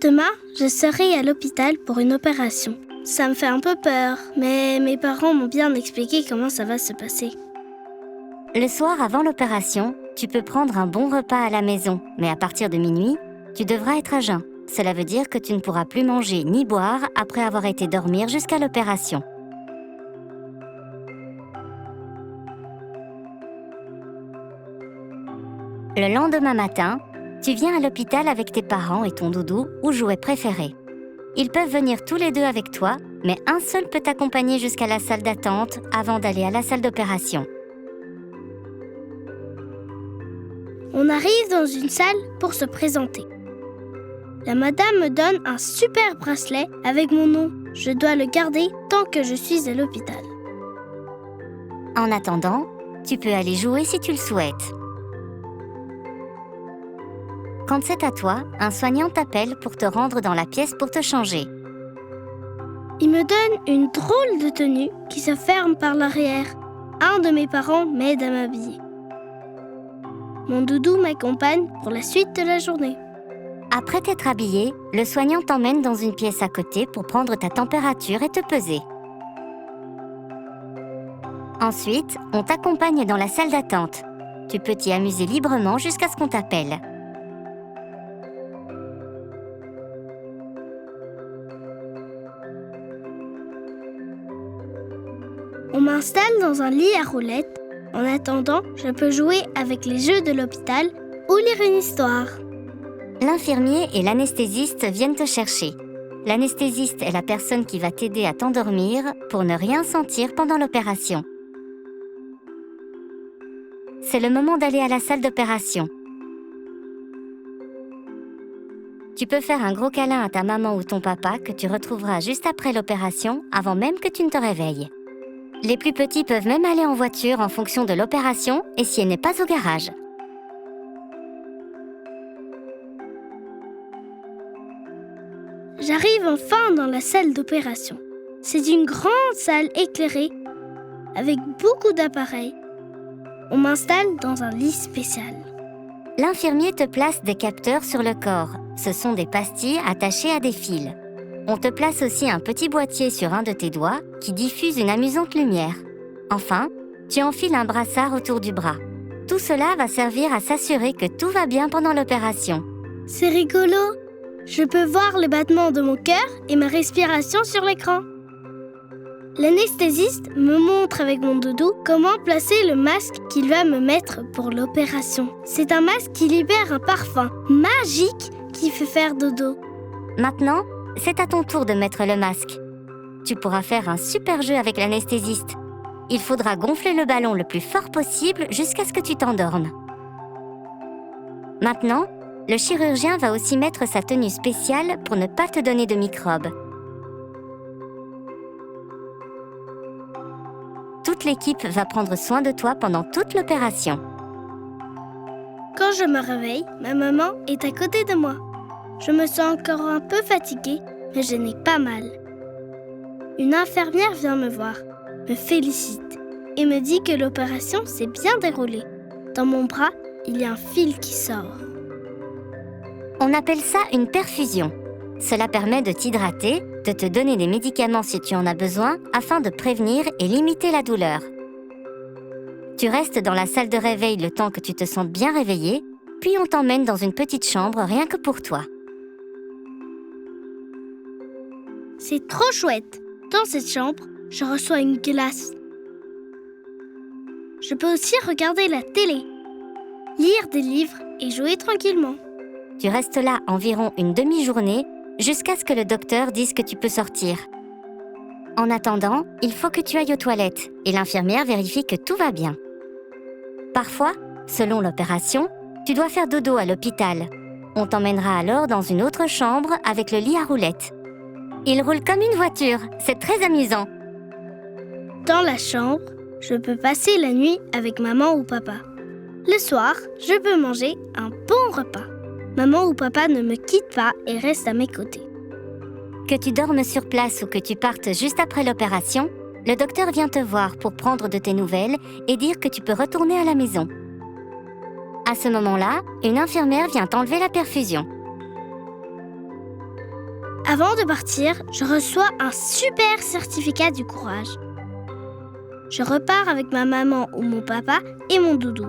Demain, je serai à l'hôpital pour une opération. Ça me fait un peu peur, mais mes parents m'ont bien expliqué comment ça va se passer. Le soir avant l'opération, tu peux prendre un bon repas à la maison, mais à partir de minuit, tu devras être à jeun. Cela veut dire que tu ne pourras plus manger ni boire après avoir été dormir jusqu'à l'opération. Le lendemain matin, tu viens à l'hôpital avec tes parents et ton doudou ou jouet préféré. Ils peuvent venir tous les deux avec toi, mais un seul peut t'accompagner jusqu'à la salle d'attente avant d'aller à la salle d'opération. On arrive dans une salle pour se présenter. La madame me donne un super bracelet avec mon nom. Je dois le garder tant que je suis à l'hôpital. En attendant, tu peux aller jouer si tu le souhaites. Quand c'est à toi, un soignant t'appelle pour te rendre dans la pièce pour te changer. Il me donne une drôle de tenue qui se ferme par l'arrière. Un de mes parents m'aide à m'habiller. Mon doudou m'accompagne pour la suite de la journée. Après t'être habillé, le soignant t'emmène dans une pièce à côté pour prendre ta température et te peser. Ensuite, on t'accompagne dans la salle d'attente. Tu peux t'y amuser librement jusqu'à ce qu'on t'appelle. On m'installe dans un lit à roulettes. En attendant, je peux jouer avec les jeux de l'hôpital ou lire une histoire. L'infirmier et l'anesthésiste viennent te chercher. L'anesthésiste est la personne qui va t'aider à t'endormir pour ne rien sentir pendant l'opération. C'est le moment d'aller à la salle d'opération. Tu peux faire un gros câlin à ta maman ou ton papa que tu retrouveras juste après l'opération, avant même que tu ne te réveilles. Les plus petits peuvent même aller en voiture en fonction de l'opération et si elle n'est pas au garage. J'arrive enfin dans la salle d'opération. C'est une grande salle éclairée avec beaucoup d'appareils. On m'installe dans un lit spécial. L'infirmier te place des capteurs sur le corps. Ce sont des pastilles attachées à des fils. On te place aussi un petit boîtier sur un de tes doigts qui diffuse une amusante lumière. Enfin, tu enfiles un brassard autour du bras. Tout cela va servir à s'assurer que tout va bien pendant l'opération. C'est rigolo. Je peux voir le battement de mon cœur et ma respiration sur l'écran. L'anesthésiste me montre avec mon doudou comment placer le masque qu'il va me mettre pour l'opération. C'est un masque qui libère un parfum magique qui fait faire dodo. Maintenant, c'est à ton tour de mettre le masque. Tu pourras faire un super jeu avec l'anesthésiste. Il faudra gonfler le ballon le plus fort possible jusqu'à ce que tu t'endormes. Maintenant, le chirurgien va aussi mettre sa tenue spéciale pour ne pas te donner de microbes. Toute l'équipe va prendre soin de toi pendant toute l'opération. Quand je me réveille, ma maman est à côté de moi. Je me sens encore un peu fatiguée, mais je n'ai pas mal. Une infirmière vient me voir, me félicite et me dit que l'opération s'est bien déroulée. Dans mon bras, il y a un fil qui sort. On appelle ça une perfusion. Cela permet de t'hydrater, de te donner des médicaments si tu en as besoin, afin de prévenir et limiter la douleur. Tu restes dans la salle de réveil le temps que tu te sentes bien réveillé, puis on t'emmène dans une petite chambre rien que pour toi. C'est trop chouette. Dans cette chambre, je reçois une glace. Je peux aussi regarder la télé, lire des livres et jouer tranquillement. Tu restes là environ une demi-journée jusqu'à ce que le docteur dise que tu peux sortir. En attendant, il faut que tu ailles aux toilettes et l'infirmière vérifie que tout va bien. Parfois, selon l'opération, tu dois faire dodo à l'hôpital. On t'emmènera alors dans une autre chambre avec le lit à roulettes. Il roule comme une voiture, c'est très amusant. Dans la chambre, je peux passer la nuit avec maman ou papa. Le soir, je peux manger un bon repas. Maman ou papa ne me quittent pas et restent à mes côtés. Que tu dormes sur place ou que tu partes juste après l'opération, le docteur vient te voir pour prendre de tes nouvelles et dire que tu peux retourner à la maison. À ce moment-là, une infirmière vient t'enlever la perfusion. Avant de partir, je reçois un super certificat du courage. Je repars avec ma maman ou mon papa et mon doudou.